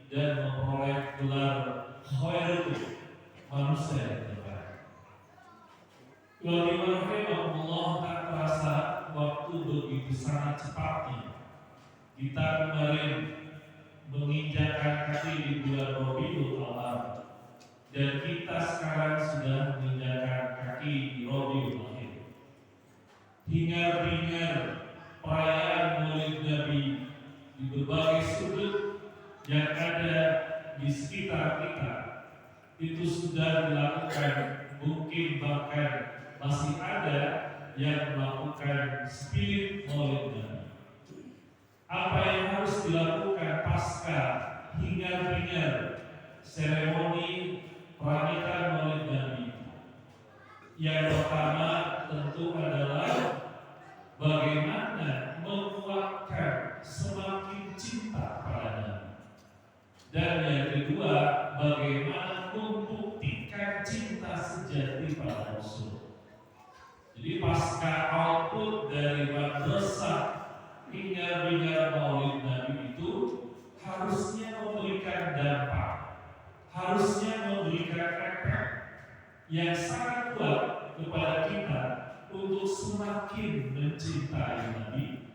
dan memperoleh gelar khairul manusia yang terbaik. Rahimahullah, tak terasa waktu begitu sangat cepatnya. Kita kemarin menginjakkan kaki di bulan Rabiul Awal, dan kita sekarang sudah menginjakkan kaki di Rabiul Akhir. Hingar-bingar perayaan Maulid Nabi di berbagai sudut yang ada di sekitar kita itu sudah dilakukan, mungkin bahkan masih ada yang melakukan spirit Maulid Nabi. Apa yang harus dilakukan pasca hingar-bingar seremoni perayaan Maulid Nabi? Yang pertama tentu adalah bagaimana menguatkan semakin cinta pada Nabi. Dan yang kedua, bagaimana membuktikan cinta sejati pada Rasul. Jadi pasca output dari madrasah hingar-bingar Maulid Nabi itu harusnya memberikan dampak, harusnya memberikan efek yang sangat kuat kepada kita untuk semakin mencintai Nabi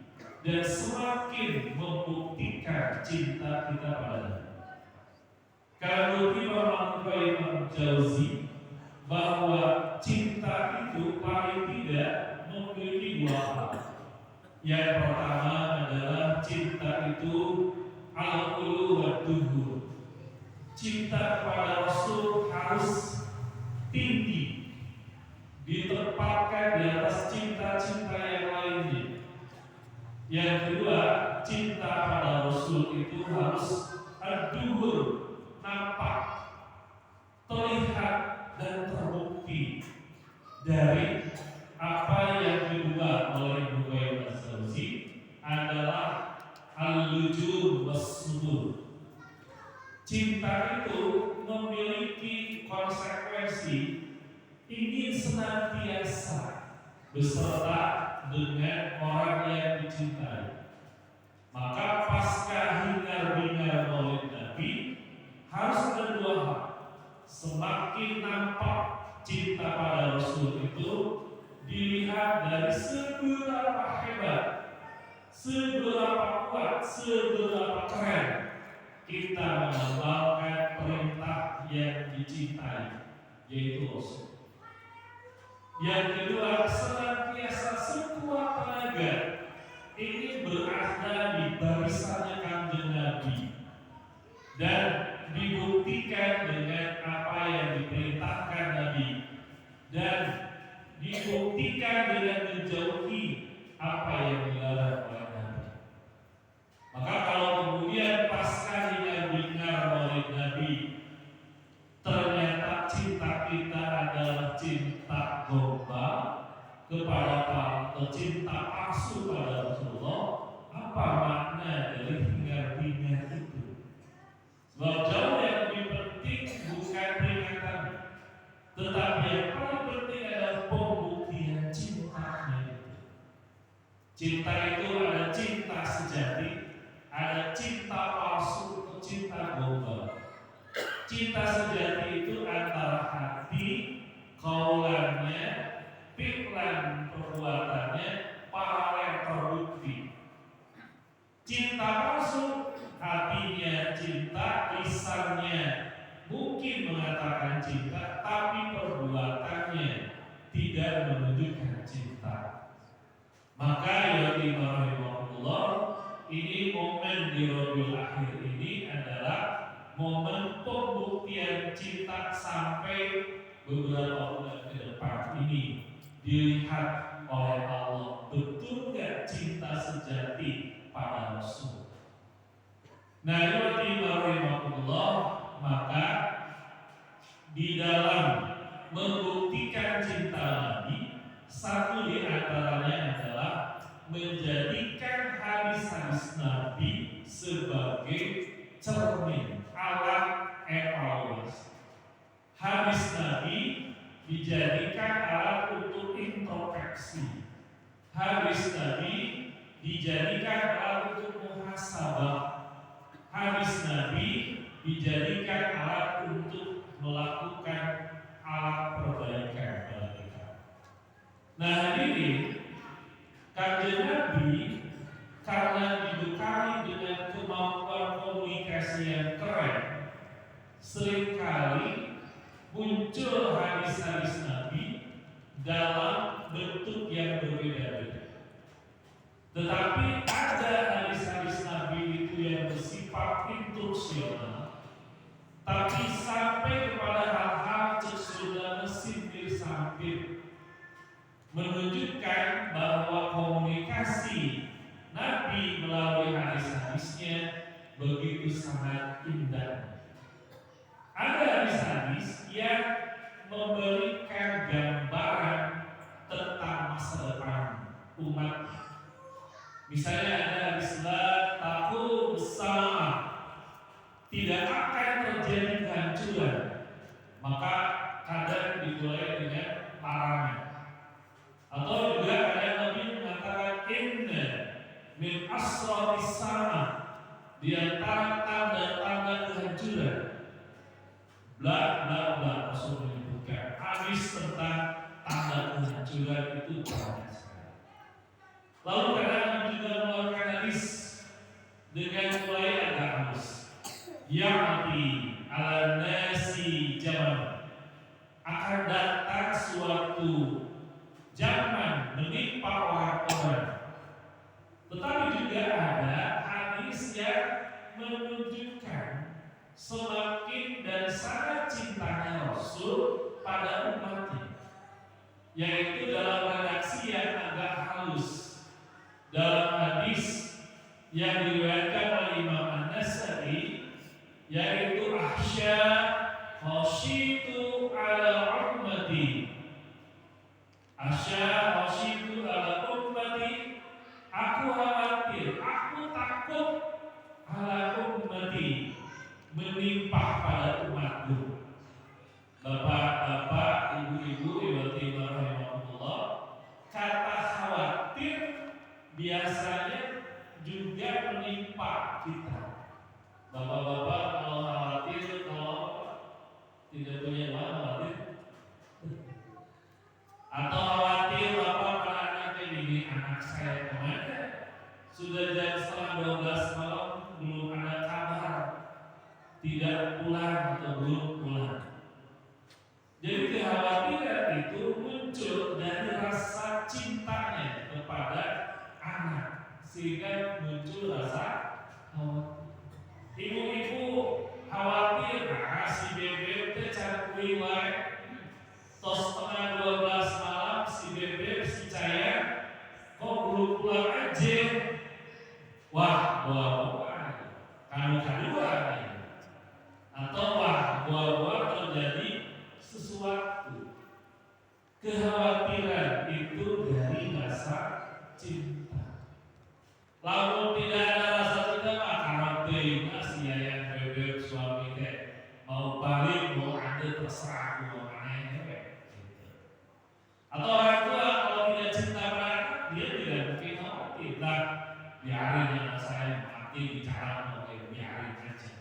dan semakin membuktikan cinta kita pada Nabi. Kalau Imam Jauzi bahwa cinta itu paling tidak memiliki dua hal. Yang pertama adalah cinta itu al-ulu wa duhur. Cinta kepada Rasul harus tinggi, ditempatkan di atas cinta-cinta yang lainnya. Yang kedua, cinta pada Rasul itu harus ad-duhur, nampak, terlihat dan terbukti dari apa yang dibuat oleh Bukhari Al-Zawzi adalah al-lujur was-sudur. Cinta itu memiliki konsekuensi ingin senantiasa beserta dengan orang yang dicintai. Maka pasca hingar-bingar Maulid Nabi harus ada dua hal. Semakin nampak cinta pada Rasul itu dilihat dari seberapa hebat, seberapa kuat, seberapa keren kita mengamalkan perintah yang dicintai, yaitu Rasul. Yang kedua, senantiasa sekuat tenaga ingin berada di barisannya Kanjeng Nabi dan dibuktikan dengan apa yang diperintahkan Nabi dan dibuktikan dengan menjauhi apa yang dilarang oleh Nabi. Maka kalau kemudian pasca hingar-bingar Maulid Nabi ternyata cinta kita adalah cinta gombal kepada atau cinta palsu pada Rasulullah, apa makna dari hingar-bingar itu? Sebab jauh yang lebih penting bukan peringatan, tetapi yang paling penting adalah pembuktian cintanya. Cinta itu ada cinta sejati, ada cinta palsu atau cinta gombal. Cinta sejati itu antara hati, kaulannya, pikiran, perbuatannya paralel terbukti. Cinta palsu, hatinya cinta, lisannya mungkin mengatakan cinta, tapi perbuatannya tidak menunjukkan cinta. Maka ya rahimahullah, ini momen di Rabiul Akhir ini adalah momen pembuktian cinta sampai beberapa bulan ke depan ini dilihat oleh Allah betul gak cinta sejati pada Rasul. Nah, rahimahullah, maka di dalam membuktikan cinta Nabi, satu di antaranya adalah menjadikan hadis-hadis Nabi sebagai cermin, alat evaluasi. Hadis Nabi dijadikan alat untuk introspeksi. Hadis Nabi dijadikan alat untuk muhasabah. Hadis Nabi dijadikan alat untuk melakukan alat perbaikan bagi kita. Nah hadirin, Kanjeng Nabi karena dibekali dengan kemampuan komunikasi yang keren, seringkali muncul hadis-hadis Nabi dalam bentuk yang berbeda-beda. Tetapi ada hadis-hadis Nabi itu yang bersifat instruksional, tapi sampai kepada hal-hal sudah mesintir-sampir, menunjukkan bahwa komunikasi Nabi melalui hadis-hadisnya begitu sangat indah. Ada hadis-hadis yang memberikan gambaran tentang masa depan umat. Misalnya ada hadis la taqum as-sa'a, tidak akan terjadi kehancuran, maka kadang dimulai dengan larangan. Atau juga ada Nabi mengatakan inna min asratis sa'a, di antara tanda-tanda kehancuran bla bla bla. Rasul menyebutkan hadis tentang tanda kehancuran itu banyak sekali. Lalu kadang juga mengeluarkan hadis dengan mulai agak halus, ya'ti ala nasi zaman, akan datang suatu zaman menimpa orang-orang. Tetapi juga ada hadis yang menunjukkan semakin dan sangat cintanya Rasul pada umatnya, yaitu dalam redaksi yang agak halus. Dalam hadis yang diriwayatkan oleh Imam An-Nasa'i, yaitu ahsya khasyitu ala ummati, ahsya khasyitu ala ummati, aku khawatir, aku takut ala ummati, menimpa pada umatku. Bapak-bapak, ibu-ibu, ibu-ibu rahimahullah, kata khawatir biasanya juga menimpa kita. Bapak-bapak kalau khawatir, kalau tidak punya uang khawatir, atau khawatir bapak pada anaknya ini, anak saya kemana? Sudah jam 11:30 malam belum ada kabar, tidak pulang atau belum pulang. Jadi kekhawatiran itu muncul dari rasa cintanya kepada anak, sehingga muncul rasa khawatir. Ibu-ibu khawatir, si bebek teh cakui wae, tos setengah 12 malam si bebek si Caya kok belum pulang aja. Wah, buah-buah kanu-kadua, atau wah, buah-buah terjadi sesuatu. Kekhawatiran itu dari rasa cinta. Lalu tidak ada rasa cinta, mah karena si yang bebek suami teh mau balik, mau ada terserah, mau aneh, atau orang tua kalau tidak cinta pada anak, dia tidak mungkin khawatir. Nah, biarin anak saya mati bicara, oke, biarin aja.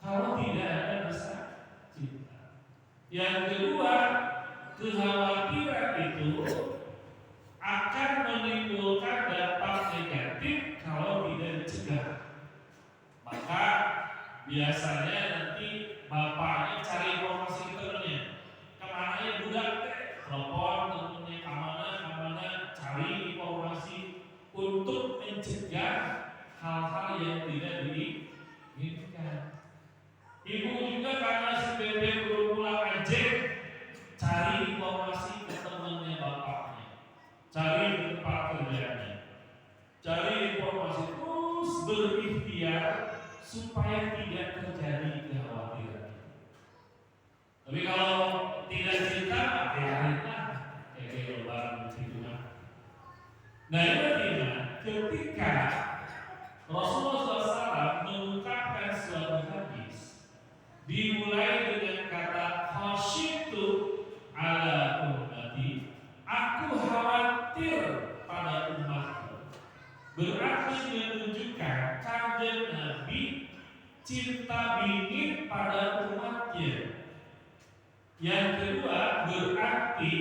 Kalau tidak ada rasa cinta. Yang kedua, kekhawatiran itu akan menimbulkan dampak negatif kalau tidak dicegah. Maka biasanya nanti bapaknya cari informasi ke temennya, kemana ya budak teh, telepon temennya kemana, cari informasi untuk mencegah hal-hal yang tidak diinginkan. Ibu juga karena si bebek belum pulang aja, cari informasi ke temannya bapaknya, cari ke tempat kerjanya, cari informasi, terus berikhtiar supaya tidak terjadi kekhawatiran. Tapi kalau tidak cinta, biarinlah, kayak lebaran gitu kan. Nah itu artinya ketika Rasulullah SAW mengungkapkan suatu hadis, dimulai dengan kata khasyitu ala ummati, aku khawatir pada umatku, berarti menunjukkan Kanjeng Nabi cinta bingit pada umatnya. Yang kedua, berarti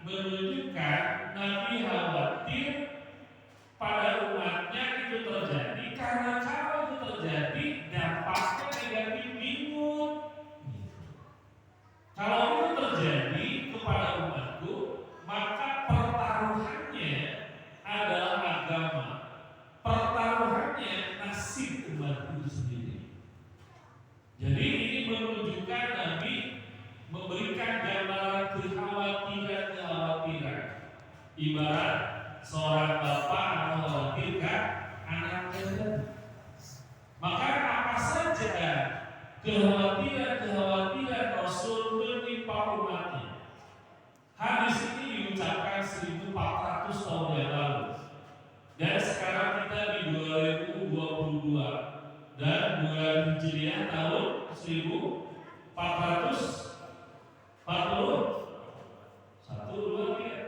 menunjukkan Nabi khawatir pada umatnya itu terjadi, karena kalau itu terjadi dampaknya negatif bingung. Kalau itu terjadi kepada umatku, maka pertaruhannya adalah agama, pertaruhannya nasib umat itu sendiri. Jadi ini menunjukkan Nabi memberikan gambaran kekhawatiran. Ibarat seorang bapak mengkhawatirkan anaknya. Maka apa saja kekhawatiran Rasul menimpa umatnya. Hadis ini diucapkan 1400 tahun yang lalu. Dan sekarang kita di 2022 dan bulan Hijriah tahun 1440 1, 2, 3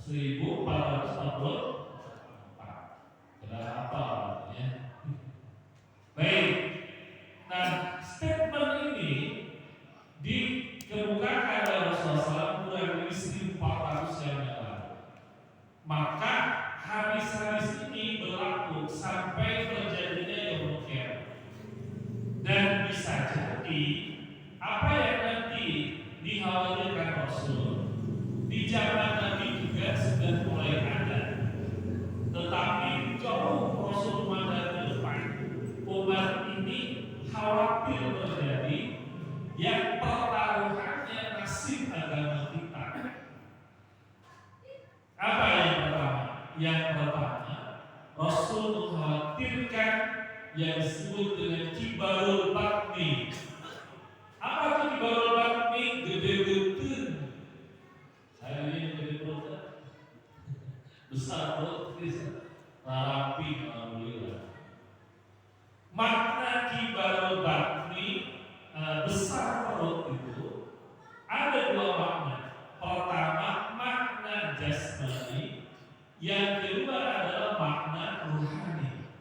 1440 berapa artinya? Baik. Nah, statement ini dikemukakan oleh Rasulullah kurang lebih 1400 yang lalu. Maka hadis-hadis ini berlaku sampai terjadinya Yaumul Qiyamah. Dan bisa jadi apa yang nanti dikhawatirkan Rasul di zaman Nabi juga sudah mulai ada, tetapi jauh Rasul memandang ke depan. Umat ini khawatir terjadi yang pertaruhannya nasib agama kita. Apa yang pertama? Yang pertama, Rasul mengkhawatirkan yang disebut dengan kibarul batni. Apa itu kibarul batni? Gede betul. Saya ini gede perut, besar perut, rapi, alhamdulillah. Makna kibarul batni, besar perut itu ada dua makna. Pertama makna jasmani, yang kedua adalah makna ruhani.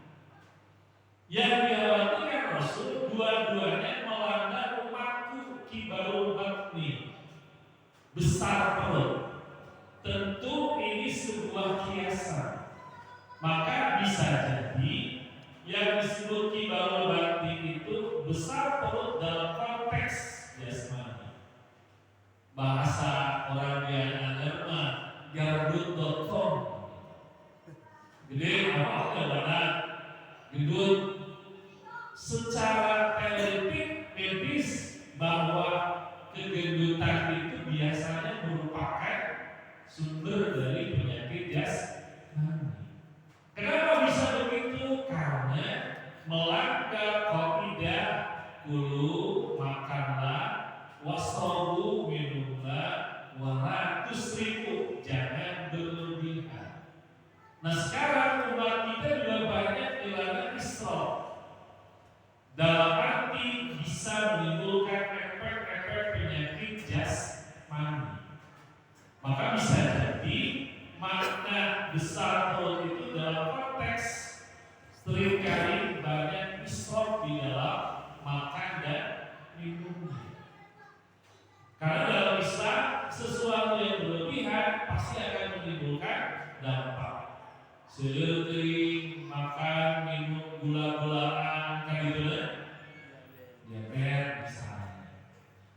Yang dikhawatirkan Rasul dua-duanya melanda umatku, kibarul batni, besar perut. Tentu ini sebuah kiasan. Maka bisa jadi yang disebut kibarul batni itu besar perut dalam konteks jasmani. Bahasa orang Guyana mah gardut.com. Jadi apa keadaan gendut secara teoretik medis bahwa kegendutan itu biasanya merupakan sumber dari penyakit jasmani. Kenapa bisa begitu? Karena melanggar kaidah kulu makanlah, wasrobu minumlah, wala tusrifu, jangan berlebihan. Nah sekarang umat kita juga banyak dilarang israf. Dalam arti bisa menimbulkan efek-efek penyakit jasmani. Maka bisa jadi makna besar perut itu dalam konteks seringkali banyak israf di dalam makan dan minumnya. Karena dalam Islam sesuatu yang berlebihan pasti akan menimbulkan dampak. Sering makan minum gula-gulaan kan gitu kan? Diabetes misalnya.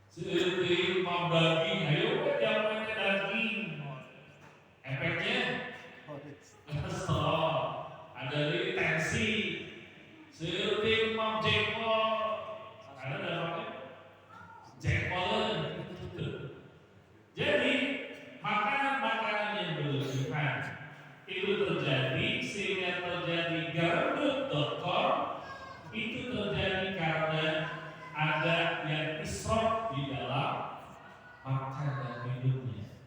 Sering mau daging, ayo jangan daging. Efeknya kolesterol, ada dari tensi. Sering mau jengkol, ada dalamnya jengkolan. Jadi makanan-makanan yang berlebihan itu terjadi sehingga terjadi gardut.com. Itu terjadi karena ada yang israf di dalam makan dan minumnya.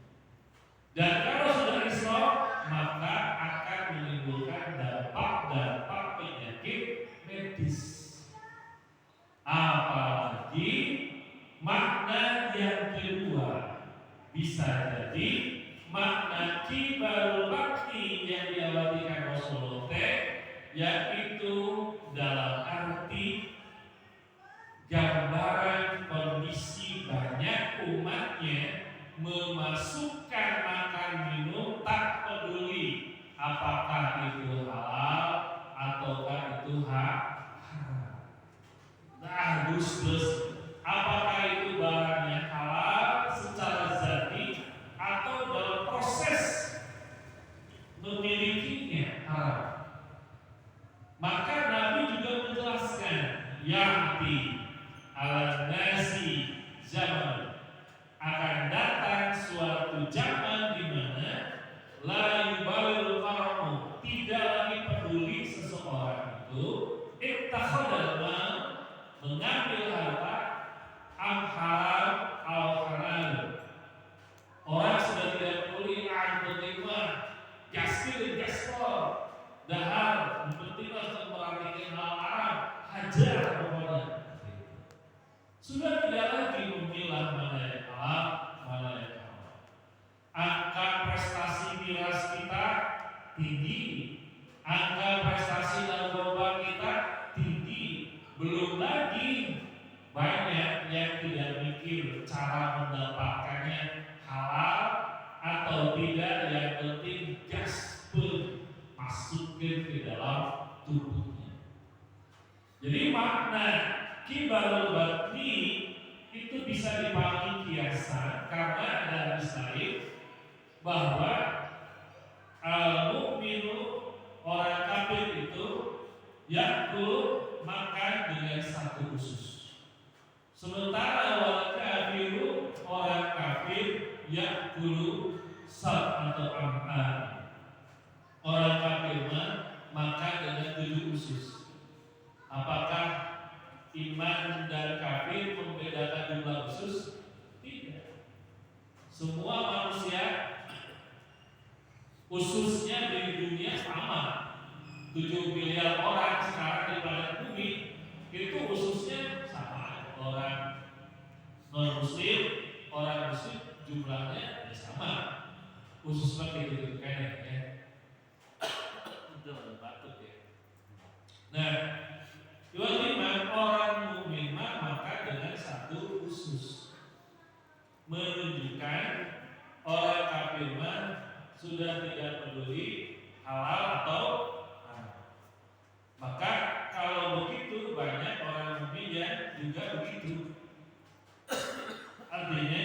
Dan kalau sudah israf, maka akan menimbulkan dampak penyakit medis. Apalagi makna yang kedua bisa jadi makna kibarul bakti yang diawatikan Rasulullah yaitu dalam arti gambaran kondisi banyak umatnya memasukkan makan minum tak peduli apakah itu halal ataukah itu haram. Nah, dus apakah itu barangnya halal secara zati atau dalam proses memilikinya haram. Maka Nabi juga menjelaskan ya'ti ala nasi zaman, akan datang suatu zaman di mana la yubalil qaramu, tidak lagi peduli seseorang itu ittakhadal mal, mengambil harta am halal al halal. Orang sudah tidak peduli menerima gaspil gaspol dahar, penting untuk memperhatikan hal haram, hajar pokoknya. Sudah tidak lagi memilah mana yang halal, mana yang haram. Angka prestasi miras kita tinggi, angka prestasi narkoba kita tinggi. Belum lagi banyak yang tidak mikir cara mendapatkannya halal atau tidak, yang penting gas masukin ke dalam tubuhnya. Jadi makna kibarul batni itu bisa dipahami kiasan, karena ada hadis lain bahwa al-mu'minu, orang kafir itu yakul, makan dengan satu usus. Sementara wal kafiru, orang kafir yakulu sab atau am'an. Orang kafir makan dengan 7 usus. Apakah iman dan kafir membedakan jumlah usus? Tidak. Semua manusia ususnya di dunia sama. 7 miliar orang sekarang di planet bumi itu ususnya sama. Orang non-muslim, orang muslim jumlahnya sama. Ususnya gitu kayaknya ya. Batuk ya. Nah, yang kelima, orang mukmin maka dengan satu usus, menunjukkan orang kafir sudah tidak peduli halal atau haram. Maka kalau begitu banyak orang mukmin yang juga begitu. Artinya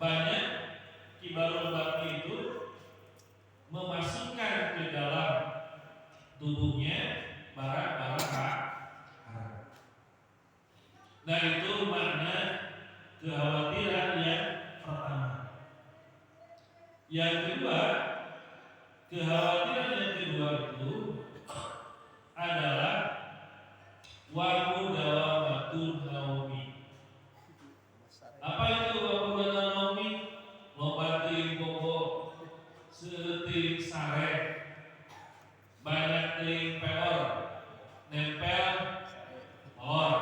banyak kibarul batni itu memasukkan ke dalam tubuhnya barang-barang haram. Nah, itu makna kekhawatiran yang pertama. Yang kedua, kekhawatiran yang kedua itu adalah wa mudawamatun naumi. Apa itu wa mudawamatun naumi? Lobating bobo, seting sare, banyak ting pelor, nempel or,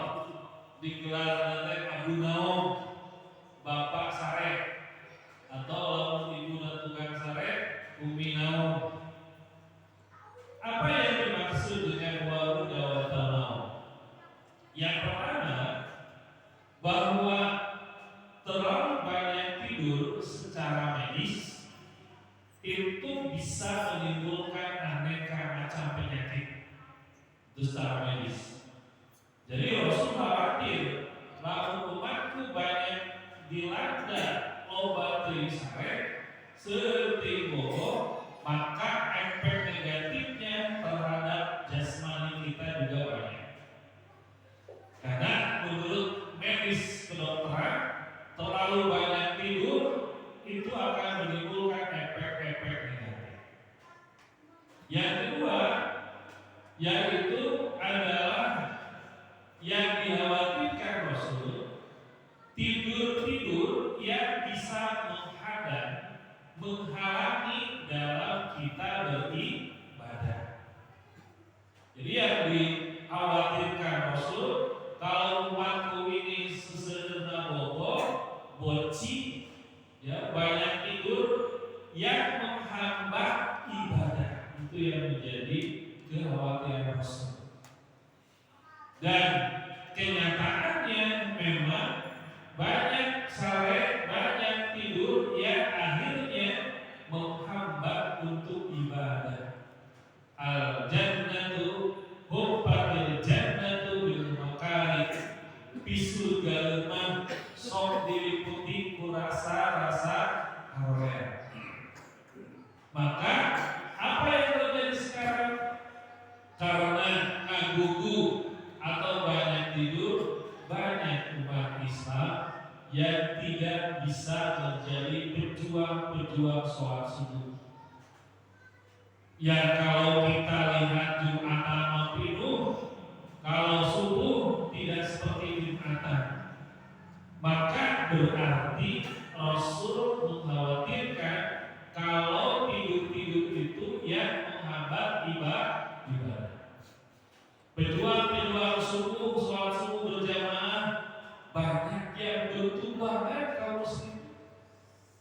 digelar nanti Abu Naum, Bapak Sare, atau lamun ibu dan tukang sare, Umi Naum. Apa yang dimaksud dengan waru dawatan naum? Yang pertama, bahwa terlalu banyak tidur secara medis itu bisa menimbulkan aneka macam penyakit itu secara medis. Jadi Rasul khawatir lalu umatku banyak dilanda obat sare seperti bohong, maka efek negatifnya terhadap jasmani kita juga banyak. Karena menurut medis kedokteran, terlalu banyak tidur itu akan menimbulkan efek-efek negatif. Yang kedua, yaitu adalah yang dikhawatirkan Rasul, tidur-tidur yang bisa menghalangi dalam kita beribadah. Jadi yang dikhawatirkan Rasul, kalau umatku ini sesederhana bobo, boci, ya banyak tidur yang menghambat ibadah, itu yang menjadi karena ngagugu atau banyak tidur, banyak umat Islam yang tidak bisa menjadi pejuang-pejuang sholat subuh. Yang kalau kita lihat Jumatan penuh, kalau subuh tidak seperti Jumatan, maka berarti Rasul mengkhawatirkan kalau tidur-tidur itu yang menghambat ibadah. Pejuang-pejuang subuh, sholat subuh berjamaah banyak yang bertumbangan kaum muslim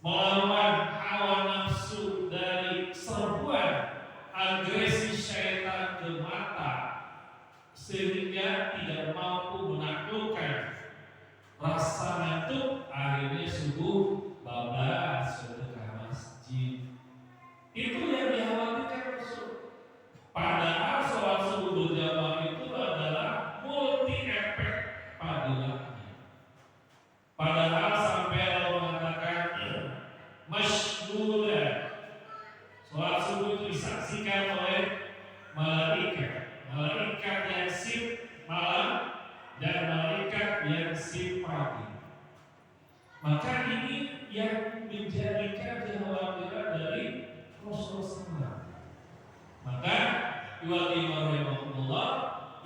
melawan hawa nafsu dari serbuan agresi syaitan ke mata, sehingga tidak mampu menaklukkan rasa ngantuk. Akhirnya subuh bablas sedekah masjid. Itu yang dikhawatirkan Rasul. Padahal sholat subuh berjamaah itu adalah multi efek padahalnya. Padahal sampai Allah mengatakan masyhuda, sholat subuh itu disaksikan oleh malaikat yang shift malam dan malaikat yang shift pagi. Maka ini yang menjadikan kekhawatiran dari Rasulullah. Maka rahimahullah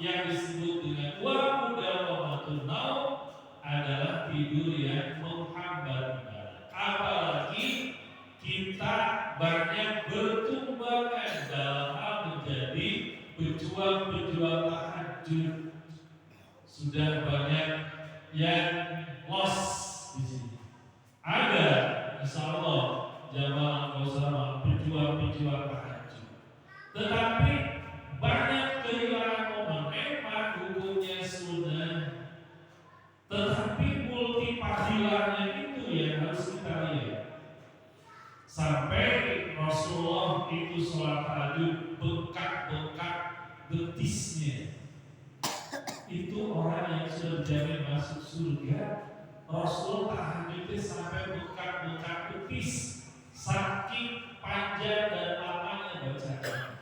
yang disebut dengan wa mudawamatul naum adalah tidur yang menghambat ibadah. Apalagi kita banyak bertumbangan dalam hal menjadi pejuang-pejuang tahajud. Sudah banyak yang lost di sini. Ada, insya Allah, jamaah bersama pejuang-pejuang tahajud. Tetapi banyak kehilangan momen. Memang hukumnya sunnah, tetapi multi fadilahnya itu yang harus kita lihat. Sampai Rasulullah itu sholat tahajud bengkak-bengkak betisnya. Itu orang yang sudah jamin masuk surga. Rasul tahajudnya sampai bengkak-bengkak betis, saking panjang dan lamanya bacaan.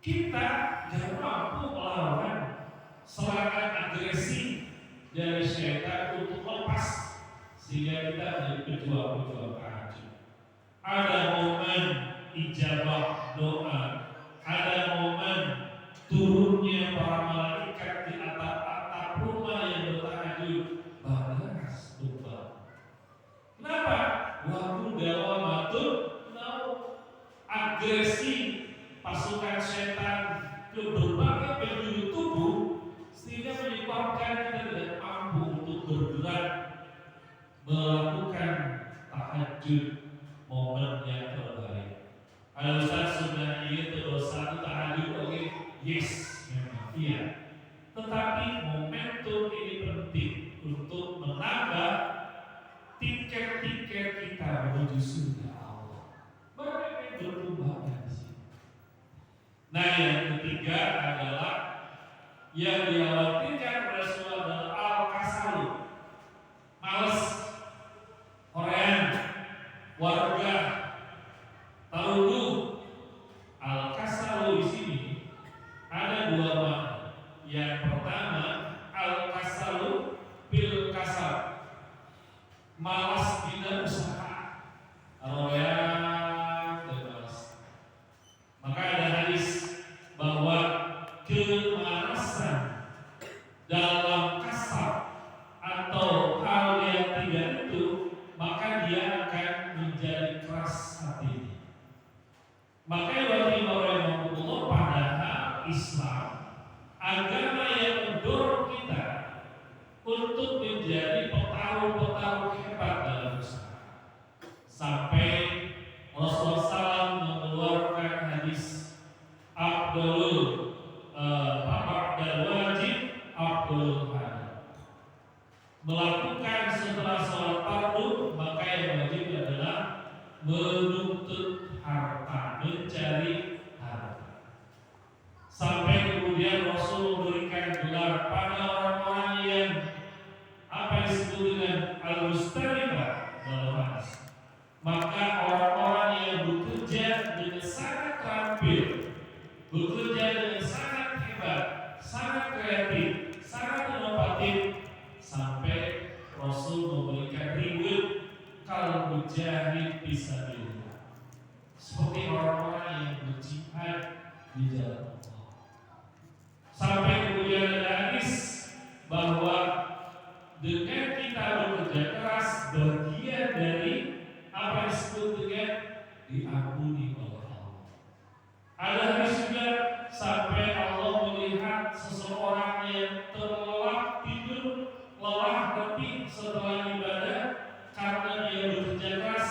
Kita tidak mampu melawan serangan agresi dari syaitan untuk lepas, sehingga kita menjadi pejuang-pejuang tahajud. Ada momen ijabah doa, ada momen turunnya para malaikat di atap-atap rumah yang bertahajud, balas doa. Kenapa? Waktu dawamatul naum, agresi pasukan setan ke berbagai penjuru tubuh, sehingga menyebabkan kita tidak mampu untuk bergerak melakukan tahajud, momen yang terbaik. Kalau Ustaz sudah ingin terus satu tahajud, oke, yes, memang iya. Tetapi momentum ini penting untuk menambah tiket-tiket kita menuju surga Allah. Bagaimana bertumbangan di sini? Nah, yang ketiga adalah yang dikhawatirkan Rasulullah adalah al-kasalu, males, horean, warga, tarudu. Al-kasalu di sini ada dua makna. Yang pertama, al-kasalu bil kasal, malas tidak usaha, royal dan malas. Maka ada hadis bahwa kemalasan dalam kasar atau hal yang tidak itu, maka dia akan menjadi keras hati. Maka rahimahullah, padahal Islam agama yang mendorong kita untuk menjadi petarung-petarung hebat dalam usaha. Sampai Rasulullah SAW mengeluarkan hadis Abdul wajib Abdul hadis. Melakukan setelah sholat fardu, maka yang wajib adalah menuntut harta, mencari harta. Sampai kemudian Rasul memberikan gelar pada orang-orang yang apa disebut dengan al-mustarifah dalam hadis. Maka orang-orang yang bekerja dengan sangat terampil bekerja dengan sangat hebat, sangat kreatif, sangat inovatif, sampai Rasul memberikan reward kalau mujahid fisabilillah, seperti orang-orang yang berjihad di jalan Allah. Sampai kemudian ada hadis bahwa dengan kita bekerja keras, bagian dari apa yang disebut dengan diampuni oleh Allah. Ada hadis juga sampai Allah melihat seseorang yang terlelap tidur, lelah letih setelah ibadah karena dia bekerja keras,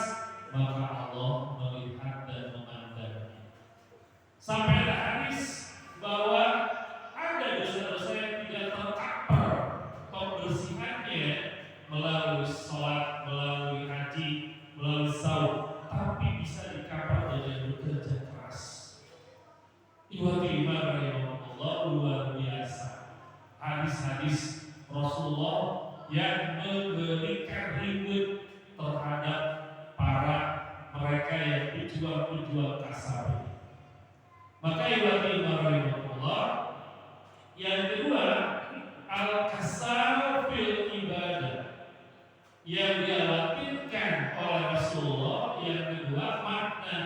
maka Allah melihat dan memandangnya. Sampai ada hadis bahwa ada dosa-dosa yang tidak tercover pembersihannya melalui sholat, melalui haji, melalui saum, tapi bisa di-cover dengan bekerja keras. Ikhwati iman rahimahullah, luar biasa hadis-hadis Rasulullah yang memberikan reward terhadap para mereka yang pejuang-pejuang kasar. Maka ikhwati iman rahimahullah, yang kedua, al-kasar fil ibadah yang dilakukan oleh Rasulullah. Yang kedua, makna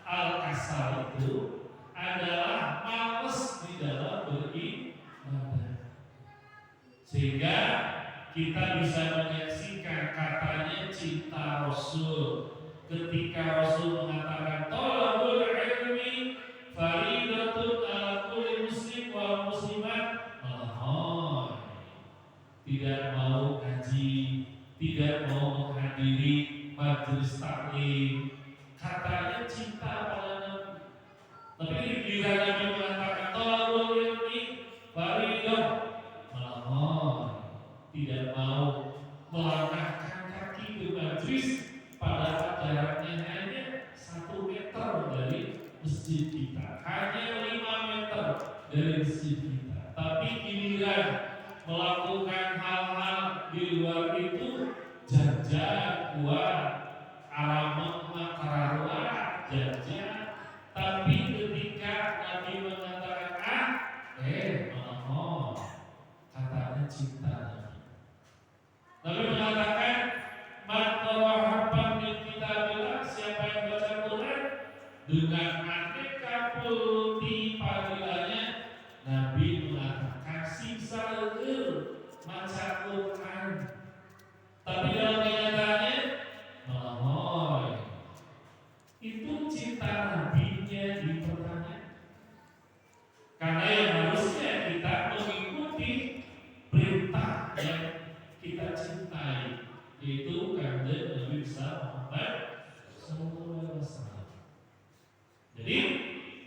al-kasar itu adalah malas di dalam beribadah, sehingga kita bisa menyaksikan katanya cinta Rasul ketika Rasul mengatakan thalabul ilmi faridatun ala kulli muslim wal muslimat. Tidak mau haji, tidak mau menghadiri majelis taklim, katanya cinta pada Nabi. Tapi bila Nabi mengatakan thalabul ilmi faridah, tidak mau melangkahkan kaki ke majelis, pada jaraknya hanya 1 meter dari masjid kita, hanya 5 meter dari masjid kita. Tapi giliran melakukan hal-hal di luar itu, jajan, buat aramah, makararuah, jajan. Tapi ketika Nabi mengatakan katanya cinta Nabi mengatakan matawahaban min kitabillah, siapa yang baca Quran dengan aneka puluh panggilannya, Nabi mengatakan siksa maca Quran. Tapi dalam kenyataannya itu cinta Nabinya dipertanyakan. Karena yang harusnya kita mengikuti perintah yang kita cintai, yaitu kanjeng Nabi Muhammad SAW. Jadi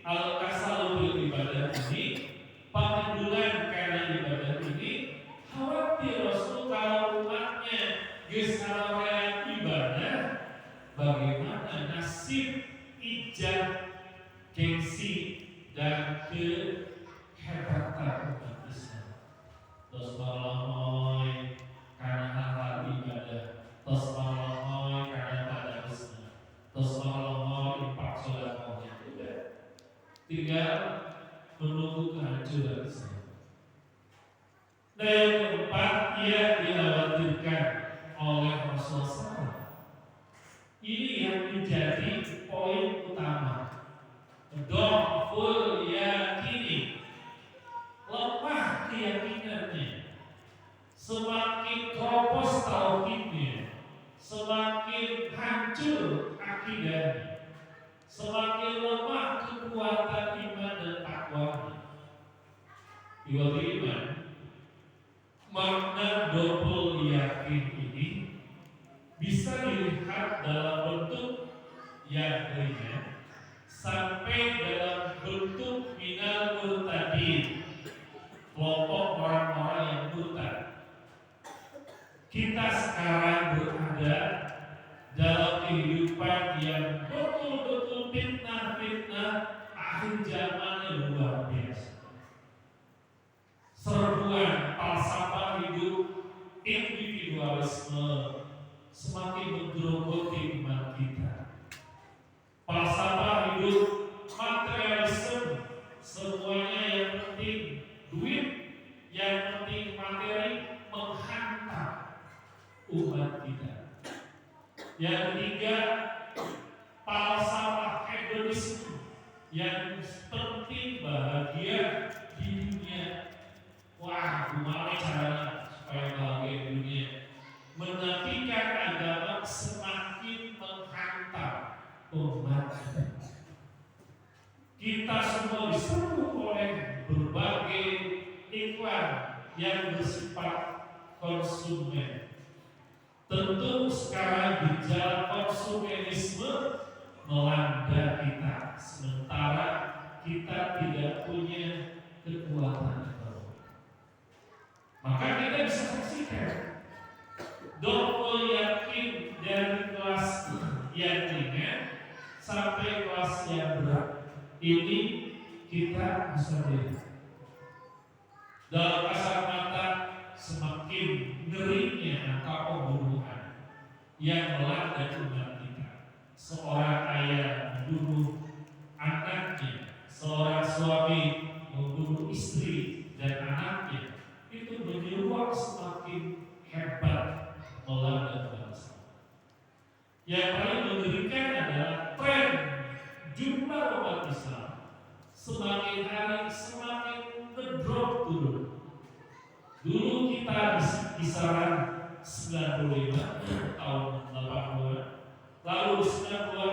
al-kasal ibadah ini, pengundulan karena ibadah ini, khawatir Rasul kalau umatnya gesalawayan ibadah, bagaimana nasib ijab, gengsi dan kehebatan umat Islam. Terus malahoy karena hal-hal ibadah, terus malahoy karena tadarusnya, terus malahoy impak sholawatnya. Tinggal menunggu kehancuran Islam. Dan yang keempat, ia dikhawatirkan oleh Rasulullah. Ini yang menjadi poin utama. Dhaful yakini, lemah keyakinannya, semakin kropos tauhidnya, semakin hancur akidahnya, semakin lemah kekuatan iman dan takwanya. Iman, makna dhaful yakin ini bisa dilihat dalam bentuk yang ringan sampai dalam bentuk minal murtadin, kelompok orang-orang yang murtad. Kita sekarang berada dalam kehidupan yang betul-betul fitnah-fitnah akhir zaman yang luar biasa. Serbuan falsafah hidup individualisme semakin menggerogoti iman kita. Falsafah hidup materialisme penting duit, yang penting materi menghantam umat kita. Yang ketiga, falsafah hedonisme, yang penting bahagia di dunia. Wah, gimana caranya supaya bahagia di dunia? Menafikan agama semakin menghantam umat. Kita semua diserbu oleh berbagai iklan yang bersifat konsumen. Tentu sekarang gejala konsumenisme melanda kita, sementara kita tidak punya kekuatan ekonomi. Maka kita bisa saksikan double yakin dari kelas yang ringan sampai kelas yang berat. Ini kita bisa lihat. Dalam kasat mata semakin ngerinya angka pembunuhan yang melanda umat kita. Seorang ayah membunuh anaknya, seorang suami membunuh istri dan anaknya. Itu menyeruak semakin hebat melanda bangsa. Yang paling mengerikan adalah tren jumlah umat Islam semakin hari semakin ngedrop turun. Dulu kita di kisaran 95 tahun 80-an, lalu 90